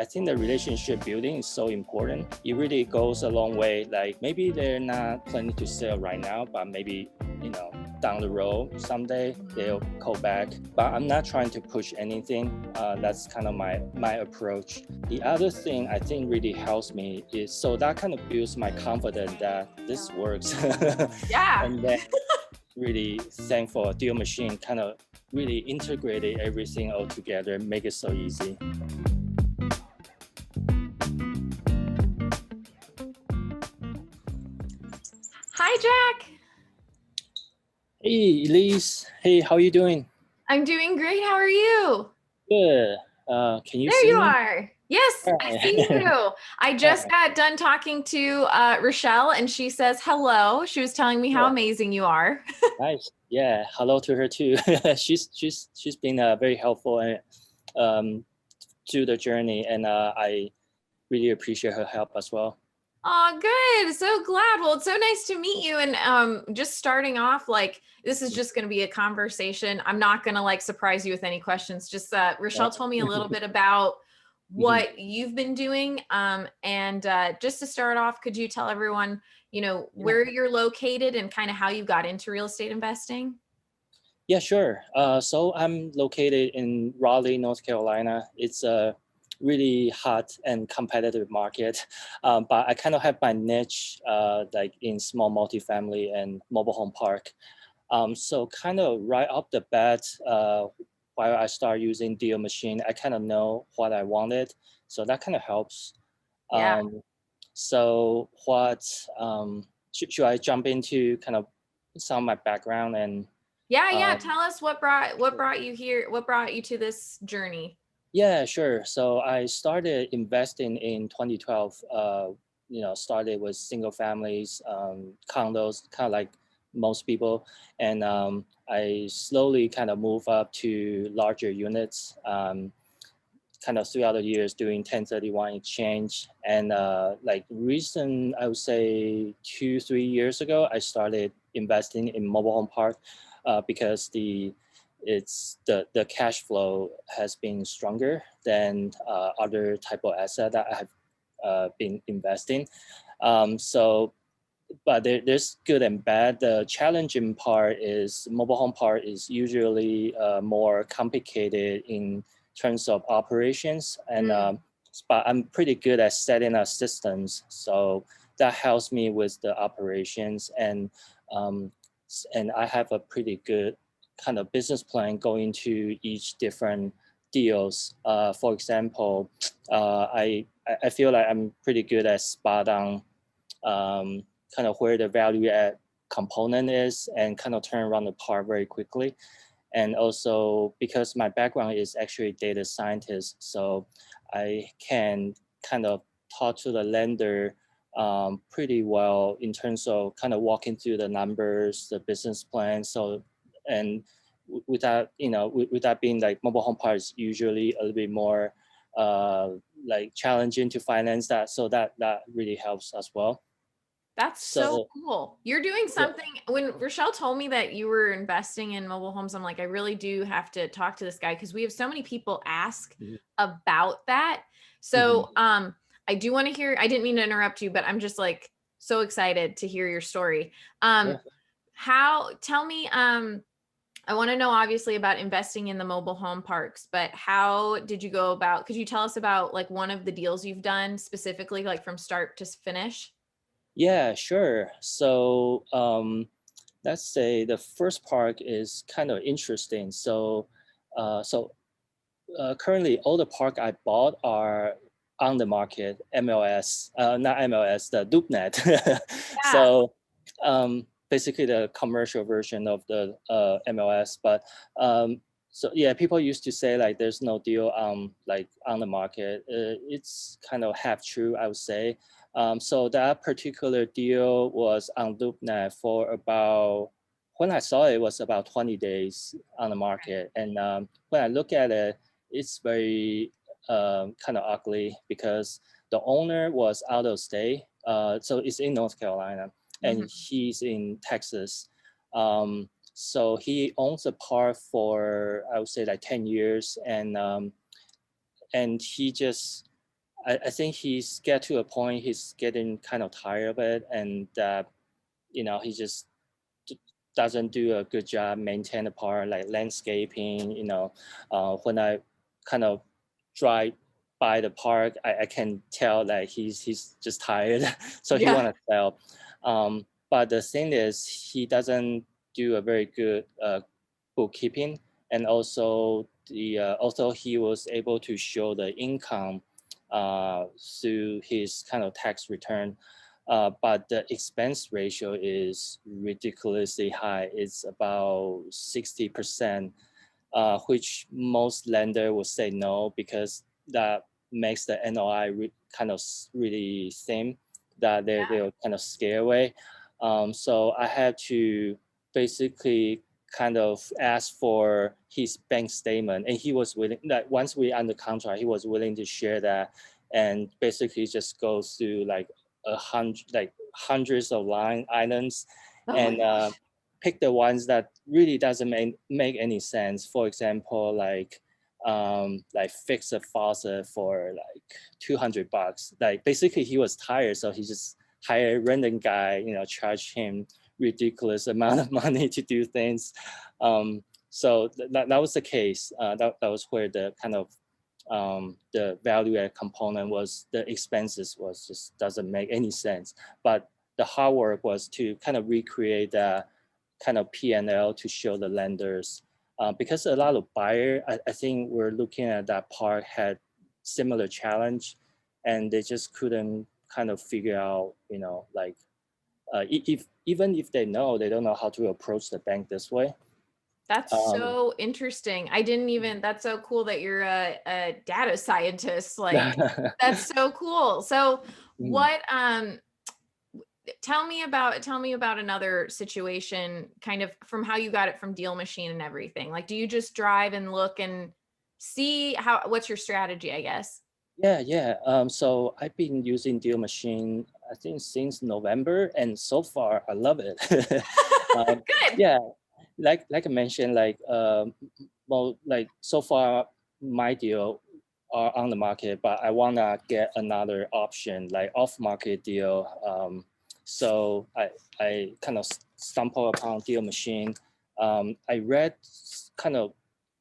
I think the relationship building is so important. It really goes a long way. Like maybe they're not planning to sell right now, but maybe, down the road, someday they'll call back. But I'm not trying to push anything. That's kind of my approach. The other thing I think really helps me is, so that kind of builds my confidence that this works. Yeah. And then really thankful DealMachine kind of really integrated everything all together, make it so easy. Hi, Jack. Hey, Elise. Hey, how you doing? I'm doing great. How are you? Good. Can you There see you me? are. Yes, I see you. I just got done talking to Rochelle, and she says hello. She was telling me how amazing you are. Nice. Yeah. Hello to her too. she's been very helpful and to the journey, and I really appreciate her help as well. Oh, good. So glad. Well, it's so nice to meet you. And just starting off, like, this is just going to be a conversation. I'm not going to like surprise you with any questions. Just Rochelle told me a little bit about what you've been doing. And just to start off, could you tell everyone, where you're located and kind of how you got into real estate investing? Yeah, sure. So I'm located in Raleigh, North Carolina. It's a really hot and competitive market, but I kind of have my niche like in small multifamily and mobile home park. So kind of right off the bat, while I start using DealMachine, I kind of know what I wanted, so that kind of helps. Yeah. So what should I jump into kind of some of my background and Yeah. Tell us what brought you here, what brought you to this journey. Yeah, sure. So I started investing in 2012. Started with single families, condos, kind of like most people, and I slowly kind of move up to larger units. Kind of throughout the years doing 1031 exchange, and like recent, I would say 2-3 years ago, I started investing in mobile home park because the cash flow has been stronger than other type of asset that I have been investing. But there's good and bad. The challenging part is mobile home park is usually more complicated in terms of operations, and but I'm pretty good at setting up systems, so that helps me with the operations, and I have a pretty good kind of business plan going to each different deals. For example, I feel like I'm pretty good at spot on kind of where the value add component is and kind of turn around the part very quickly. And also because my background is actually data scientist, so I can kind of talk to the lender pretty well in terms of kind of walking through the numbers, the business plan. So, and without being like mobile home parks usually a little bit more like challenging to finance that. So that really helps as well. That's so cool. You're doing something. When Rochelle told me that you were investing in mobile homes, I'm like, I really do have to talk to this guy because we have so many people ask about that. So I do want to hear, I didn't mean to interrupt you, but I'm just like so excited to hear your story. Tell me, I want to know obviously about investing in the mobile home parks, but how did you go about, could you tell us about like one of the deals you've done specifically, like from start to finish? Yeah, sure. So let's say the first park is kind of interesting. So currently all the park I bought are on the market, MLS, not MLS, the LoopNet. So basically the commercial version of the MLS. But so yeah, people used to say like there's no deal like on the market. It's kind of half true, I would say. So that particular deal was on LoopNet for about, when I saw it, was about 20 days on the market. And when I look at it, it's very kind of ugly because the owner was out of state. So it's in North Carolina and he's in Texas. So he owns a park for, I would say like 10 years. And he just I think he's get to a point, he's getting kind of tired of it, and he just doesn't do a good job maintain the park, like landscaping. When I kind of drive by the park, I can tell that he's just tired, so he Yeah. want to sell. But the thing is, he doesn't do a very good bookkeeping, and also also he was able to show the income through his kind of tax return. But the expense ratio is ridiculously high. It's about 60%, which most lender will say no, because that makes the NOI kind of really thin, that they'll kind of scare away. So I had to basically kind of ask for his bank statement, and he was willing, that once we under contract, he was willing to share that, and basically just go through like hundreds of line items, Oh my and gosh. pick the ones that really doesn't make any sense. For example, like fix a faucet for like $200. Like basically he was tired, so he just hired a random guy, charge him ridiculous amount of money to do things. So that was the case. That was where the kind of the value add component was, the expenses was just doesn't make any sense. But the hard work was to kind of recreate that kind of P&L to show the lenders. Because a lot of buyer, I think we're looking at that park had similar challenge, and they just couldn't kind of figure out, like if even if they know, they don't know how to approach the bank this way. That's so interesting. I didn't even, that's so cool that you're a data scientist. Like, that's so cool. So Mm. what, tell me about another situation, kind of from how you got it from DealMachine and everything. Like, do you just drive and look and see what's your strategy, I guess? Yeah. So I've been using DealMachine, I think, since November, and so far I love it. um, Good. yeah, like I mentioned, well, like so far my deal are on the market, but I wanna get another option, like off market deal. So I kind of stumbled upon DealMachine. I read kind of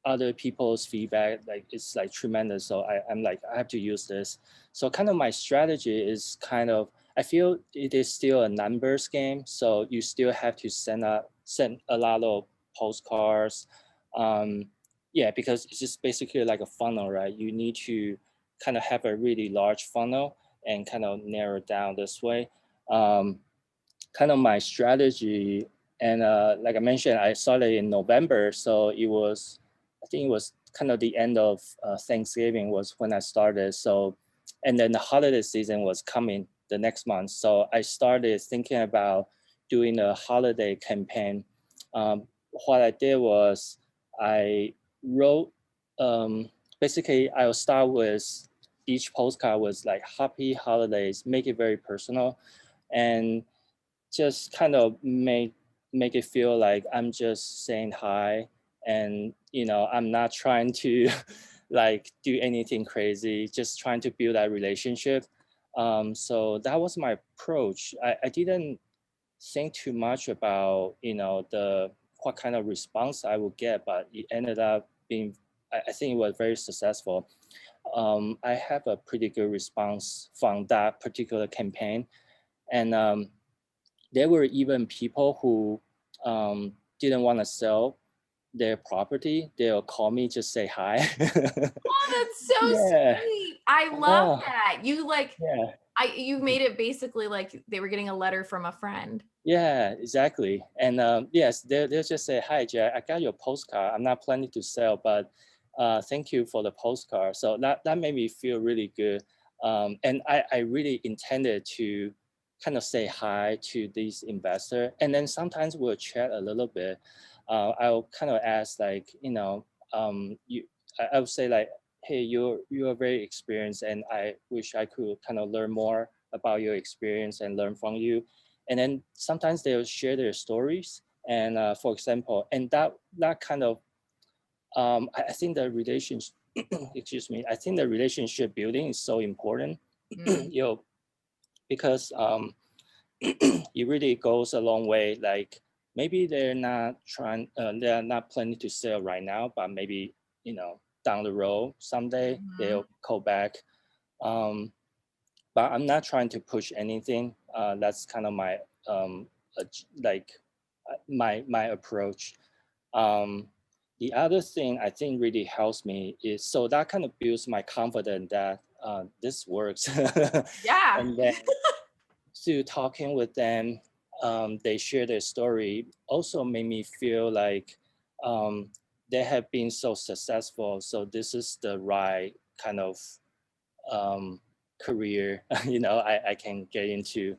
other people's feedback, like it's like tremendous. So I'm like, I have to use this. So kind of my strategy is kind of, I feel it is still a numbers game. So you still have to send a lot of postcards. Yeah, because it's just basically like a funnel, right? You need to kind of have a really large funnel and kind of narrow it down this way. Kind of my strategy, and like I mentioned, I started in November, so I think it was kind of the end of Thanksgiving was when I started. So, and then the holiday season was coming the next month, so I started thinking about doing a holiday campaign. What I did was I wrote, basically I'll start with each postcard was like happy holidays, make it very personal, and just kind of make it feel like I'm just saying hi, and I'm not trying to like do anything crazy, just trying to build that relationship. So that was my approach. I didn't think too much about the what kind of response I would get, but it ended up being, I think it was very successful. I have a pretty good response from that particular campaign, and there were even people who didn't want to sell their property. They'll call me, just say hi. Oh, that's so Yeah, sweet. I I love know. that. Yeah, You made it basically like they were getting a letter from a friend. yeah, exactly. And yes, they'll just say, hi, Jack, I got your postcard. I'm not planning to sell, but thank you for the postcard. So that made me feel really good. And I really intended to kind of say hi to these investor. And then sometimes we'll chat a little bit. I'll kind of ask like, I would say like, hey, you're very experienced, and I wish I could kind of learn more about your experience and learn from you. And then sometimes they'll share their stories, and for example, and that kind of I think the excuse me, I think the relationship building is so important, Mm. because it really goes a long way. Like maybe they're not planning to sell right now, but maybe, down the road, someday Mhm. they'll call back. Um, but I'm not trying to push anything. That's kind of my, like my approach. Um, the other thing I think really helps me is, so that kind of builds my confidence that this works. Yeah. And then through talking with them, they share their story, also made me feel like um, they have been so successful. So this is the right kind of career, I can get into.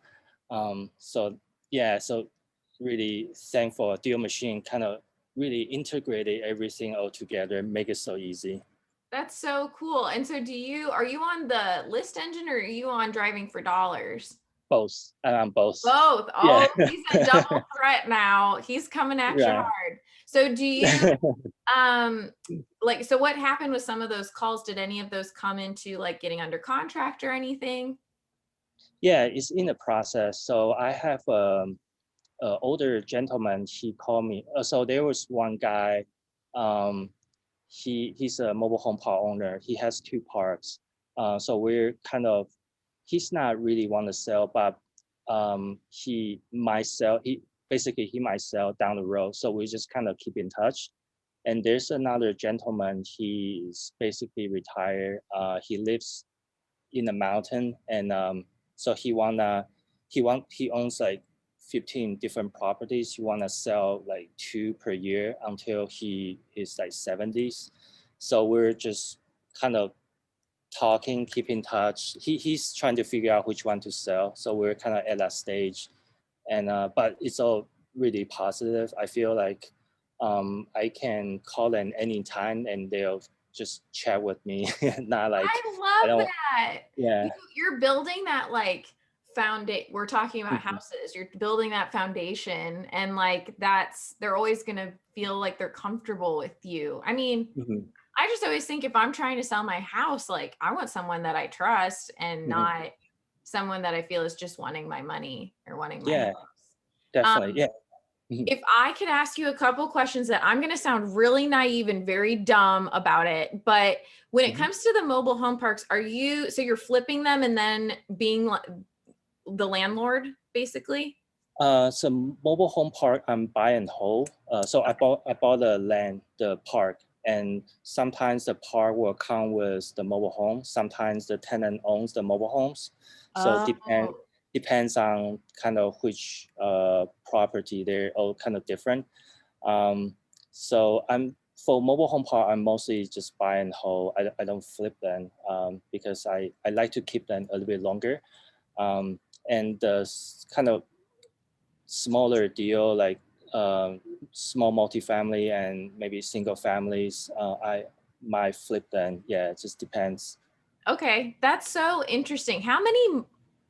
So yeah, so really thankful DealMachine kind of really integrated everything all together, make it so easy. That's so cool. And so are you on the list engine or are you on driving for dollars? Both, both. Both. Yeah. Oh, he's a double threat now. He's coming at you Right. hard. So um like, so what happened with some of those calls? Did any of those come into like getting under contract or anything? Yeah, it's in the process. So I have older gentleman. He called me. So there was one guy. Um, he's a mobile home park owner. He has two parks. So we're kind of, he's not really want to sell, but he might sell. He might sell down the road. So we just kind of keep in touch. And there's another gentleman. He's basically retired. He lives in the mountain, and so he owns like 15 different properties. He wanna sell like 2 per year until he is like 70s. So we're just kind of talking, keep in touch. He's trying to figure out which one to sell. So we're kind of at that stage, and but it's all really positive. I feel like I can call them anytime and they'll just chat with me. Not like I I love don't. that. Yeah. You're building that like foundation. We're talking about Mhm. houses. You're building that foundation and like they're always going to feel like they're comfortable with you. I mean, Mhm. I just always think if I'm trying to sell my house, like I want someone that I trust and Mhm. not someone that I feel is just wanting my money or wanting my Yeah, house. definitely. Um, Yeah. Mhm. if I could ask you a couple questions that I'm going to sound really naive and very dumb about it, but when it Mhm. comes to the mobile home parks, so you're flipping them and then being the landlord basically? So mobile home park, I'm buy and hold. So I bought the land, the park, and sometimes the park will come with the mobile home. Sometimes the tenant owns the mobile homes. So Oh, depends on kind of which property. They're all kind of different. Um, so for mobile home park, I'm mostly just buy and hold. I don't flip them because I like to keep them a little bit longer. Um, and the kind of smaller deal like small multifamily and maybe single families, I might flip them. Yeah, it just depends. okay. That's so interesting. How many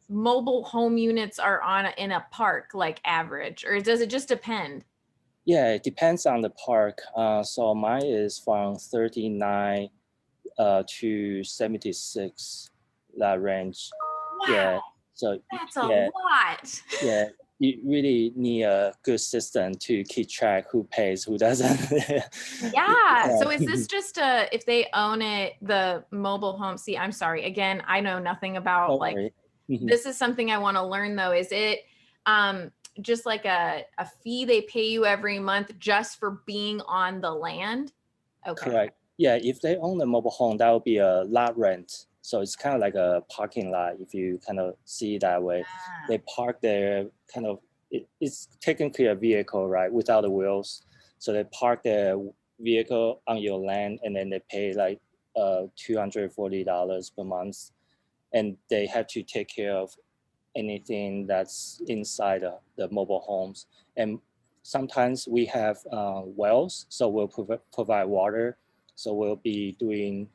mobile home units are in a park, like average, or does it just depend? Yeah, it depends on the park. So mine is from 39 to 76, that range. Wow, Yeah. So that's a yeah, lot. yeah. You really need a good system to keep track who pays, who doesn't. Yeah. Yeah. So is this just if they own it, the mobile home? See, I'm sorry. Again, I know nothing about Don't like worry. this is something I want to learn though. Is it just like a fee they pay you every month just for being on the land? Okay. Correct. Yeah, if they own a mobile home, that would be a lot rent. So it's kind of like a parking lot if you kind of see it that way. Ah, They park there kind of, it's technically a vehicle, right, without the wheels. So they park their vehicle on your land and then they pay like $240 per month. And they have to take care of anything that's inside the mobile homes. And sometimes we have wells, so we'll provide water. So we'll be doing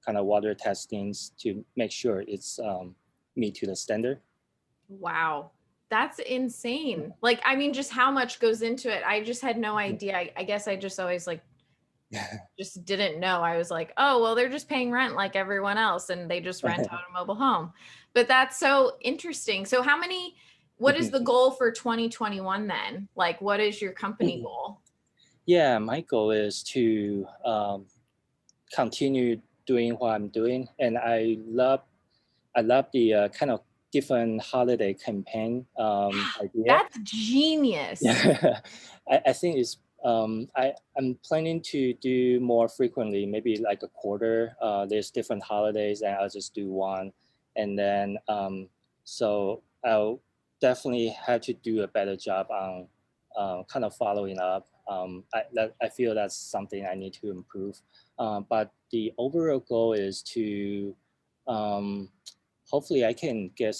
kind of water testings to make sure it's meet to the standard. wow. That's insane. Like, I mean, just how much goes into it. I just had no idea. I guess I just always like just didn't know. I was like, oh, well, they're just paying rent like everyone else and they just rent out a mobile home. But that's so interesting. So what is the goal for 2021 then? Like, what is your company goal? Yeah, my goal is to continue doing what I'm doing, and I love the kind of different holiday campaign idea. That's genius. Yeah, I think it's I'm planning to do more frequently, maybe like a quarter. There's different holidays, and I'll just do one, and then so I'll definitely have to do a better job on kind of following up. I feel that's something I need to improve. But the overall goal is to hopefully I can get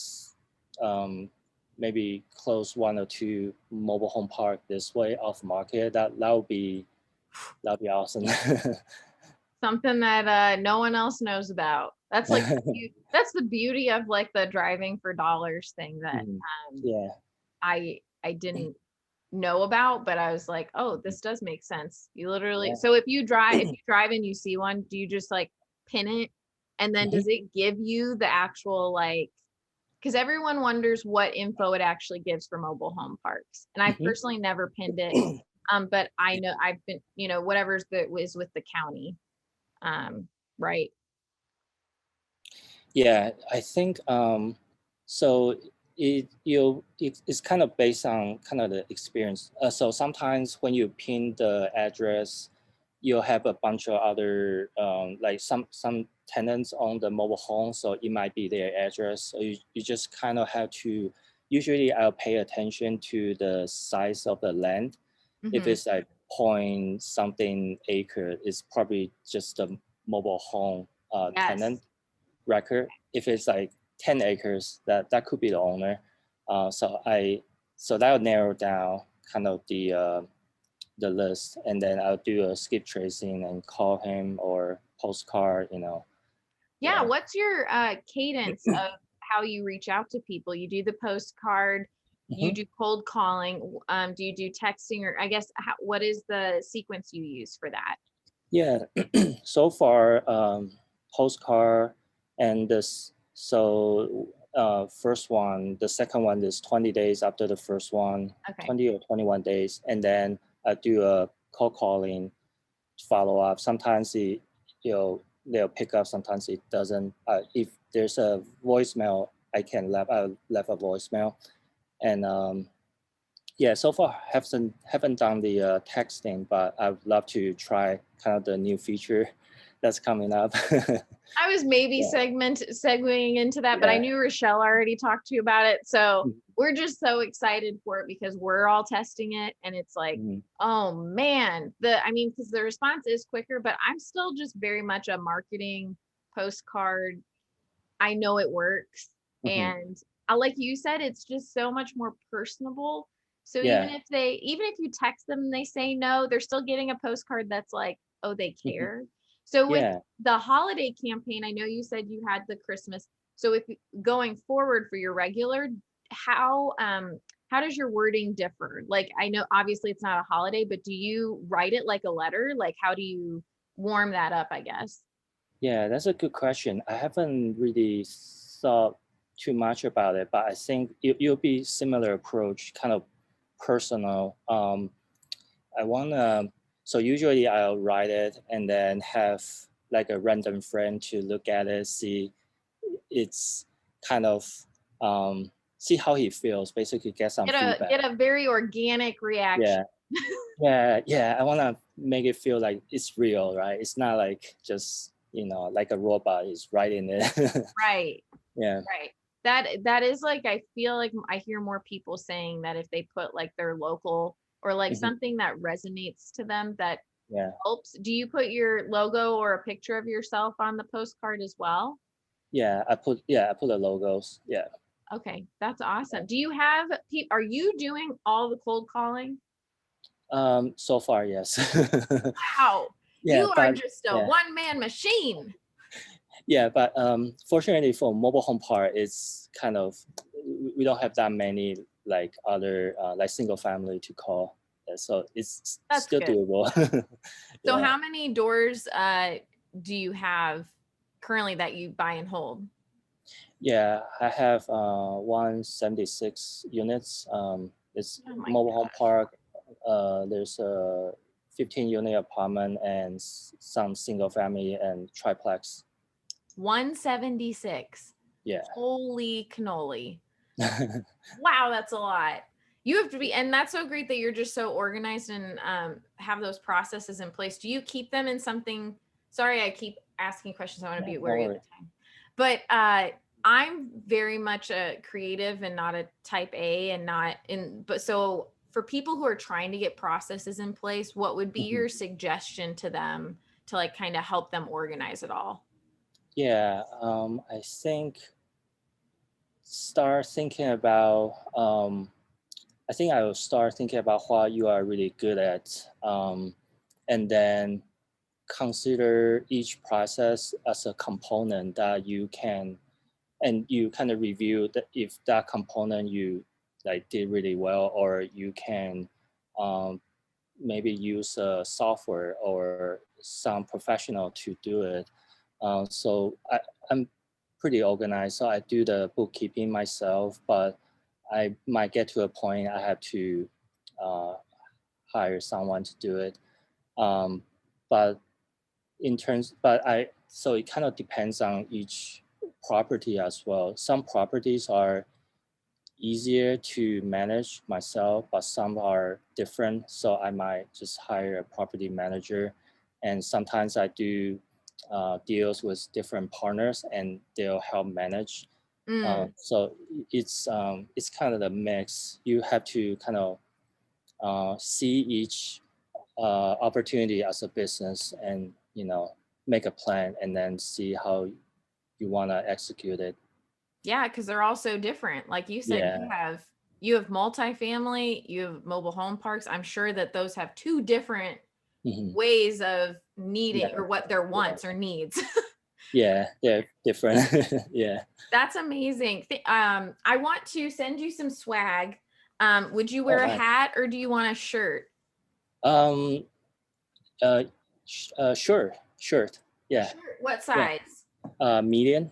maybe close 1 or 2 mobile home park this way off market. That'll be awesome. Something that no one else knows about. That's like that's the beauty of like the driving for dollars thing that yeah. I didn't know about, but I was like, oh, this does make sense. You literally, Yeah. so if you drive and you see one, do you just like pin it, and then does it give you the actual like, because everyone wonders what info it actually gives for mobile home parks, and I've personally never pinned it, but I know I've been, whatever's that was with the county, right? Yeah, I think so it's kind of based on kind of the experience. So sometimes when you pin the address, you'll have a bunch of other like some tenants on the mobile home, so it might be their address. So you just kind of have to, usually I'll pay attention to the size of the land. If it's like point something acre, it's probably just a mobile home tenant record. If it's like 10 acres, that could be the owner. So that'll narrow down kind of the list, and then I'll do a skip tracing and call him or postcard. Yeah. What's your cadence of how you reach out to people? You do the postcard, you do cold calling, do you do texting, or I guess what is the sequence you use for that? Yeah, so far postcard and this. So first one, the second one is 20 days after the first one, 20 or 21 days, and then I do a call calling follow up. Sometimes they'll pick up, sometimes it doesn't. If there's a voicemail, I left a voicemail, and yeah, so far haven't done the texting, but I'd love to try kind of the new feature that's coming up. I was maybe segueing into that, but I knew Rochelle already talked to you about it. So we're just so excited for it because we're all testing it, and it's like, oh man, because the response is quicker, but I'm still just very much a marketing postcard. I know it works. And like you said, it's just so much more personable. So even if you text them and they say no, they're still getting a postcard that's like, oh, they care. So with the holiday campaign, I know you said you had the Christmas. So if going forward for your regular, how does your wording differ? Like, I know obviously it's not a holiday, but do you write it like a letter? Like, how do you warm that up, I guess? Yeah, that's a good question. I haven't really thought too much about it, but I think it'll be similar approach, kind of personal. So usually I'll write it and then have like a random friend to look at it, see it's kind of see how he feels, basically get some feedback. Get a very organic reaction. Yeah. I want to make it feel like it's real, right? It's not like just, like a robot is writing it. Right. Yeah. Right. That is like, I feel like I hear more people saying that if they put like their local or like something that resonates to them, that helps. Do you put your logo or a picture of yourself on the postcard as well? Yeah, I put the logos. Yeah. Okay, that's awesome. Do you have are you doing all the cold calling? So far, yes. Wow. Yeah, You are just a one-man machine. Yeah, but fortunately for mobile home park, it's kind of, we don't have that many like other like single family to call. so it's That's still good. doable. So Yeah. how many doors do you have currently that you buy and hold? Yeah, I have 176 units. It's Oh my mobile home gosh. park. There's a 15 unit apartment and some single family and triplex. 176. Yeah. Holy cannoli. Wow, that's a lot. You have to be, and that's so great that you're just so organized and have those processes in place. Do you keep them in something? Sorry, I keep asking questions. I want to be No wary of the worry. time. But I'm very much a creative and not a type A and not in, but so for people who are trying to get processes in place, what would be your suggestion to them to like kind of help them organize it all? Yeah, I think start thinking about I think I will start thinking about what you are really good at, and then consider each process as a component that you can, and you kind of review that if that component you like did really well, or you can um, maybe use a software or some professional to do it. So I'm pretty organized. So I do the bookkeeping myself, but I might get to a point I have to uh, hire someone to do it. Um, but so it kind of depends on each property as well. Some properties are easier to manage myself, but some are different. So I might just hire a property manager. And sometimes I do deals with different partners and they'll help manage. Mm. So it's kind of the mix. You have to kind of see each opportunity as a business and, make a plan and then see how you want to execute it. Yeah, because they're all so different. Like you said, Yeah. you have multifamily, you have mobile home parks. I'm sure that those have two different Mhm. ways of needing Yeah. or what their Yeah. wants or needs. Yeah, they're different. Yeah. That's amazing. I want to send you some swag. Would you Oh, wear a nice. hat or do you want a shirt? Um, uh, sure, shirt. A Yeah, shirt. What yeah. size? Medium.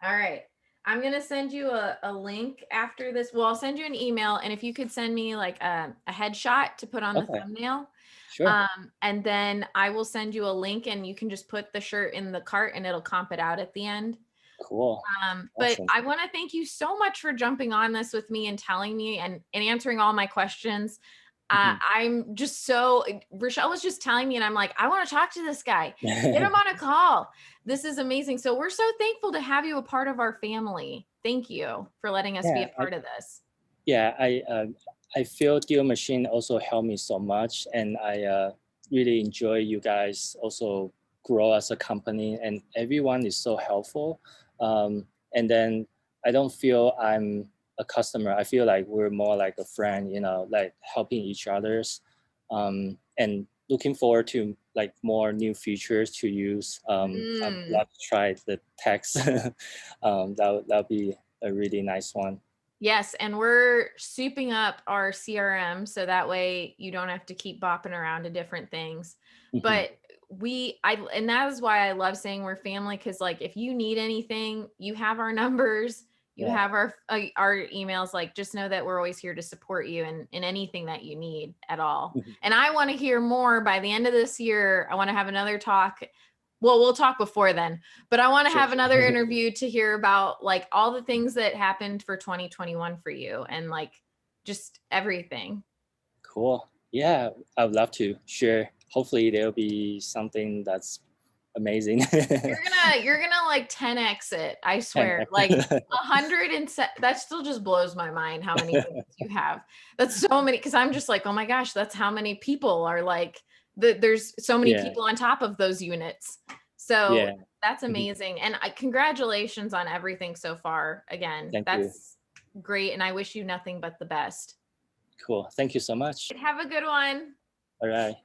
All right. I'm going to send you a link after this. Well, I'll send you an email. And if you could send me like a headshot to put on the Okay, thumbnail. sure. And then I will send you a link and you can just put the shirt in the cart and it'll comp it out at the end. Cool. But Awesome. I want to thank you so much for jumping on this with me and telling me and answering all my questions. Mhm. I'm just so, Rochelle was just telling me, and I'm like, I want to talk to this guy. Get him on a call. This is amazing. So we're so thankful to have you a part of our family. Thank you for letting us be Yeah, a part of this. yeah. I feel DealMachine also helped me so much, and I really enjoy you guys also grow as a company, and everyone is so helpful. And then I don't feel I'm a customer. I feel like we're more like a friend, like helping each others, and looking forward to like more new features to use. I'd Mm. love to try the text. That'll be a really nice one. Yes, and we're souping up our CRM so that way you don't have to keep bopping around to different things. Mhm. But and that is why I love saying we're family, because like if you need anything, you have our numbers, you Yeah. have our emails. Like just know that we're always here to support you in anything that you need at all. Mhm. And I want to hear more by the end of this year. I want to have another talk. Well, we'll talk before then, but I want to Sure. have another interview to hear about like all the things that happened for 2021 for you and like just everything. Cool. Yeah, I would love to share. Hopefully there'll be something that's amazing. You're gonna like 10x it, I swear. Like 100 and that still just blows my mind how many units you have. That's so many, because I'm just like, oh my gosh, that's how many people are like there's so many Yeah, people on top of those units. So yeah. that's Mhm. amazing. And congratulations on everything so far. Again, Thank you. that's great. And I wish you nothing but the best. Cool. Thank you so much. Have a good one. All right.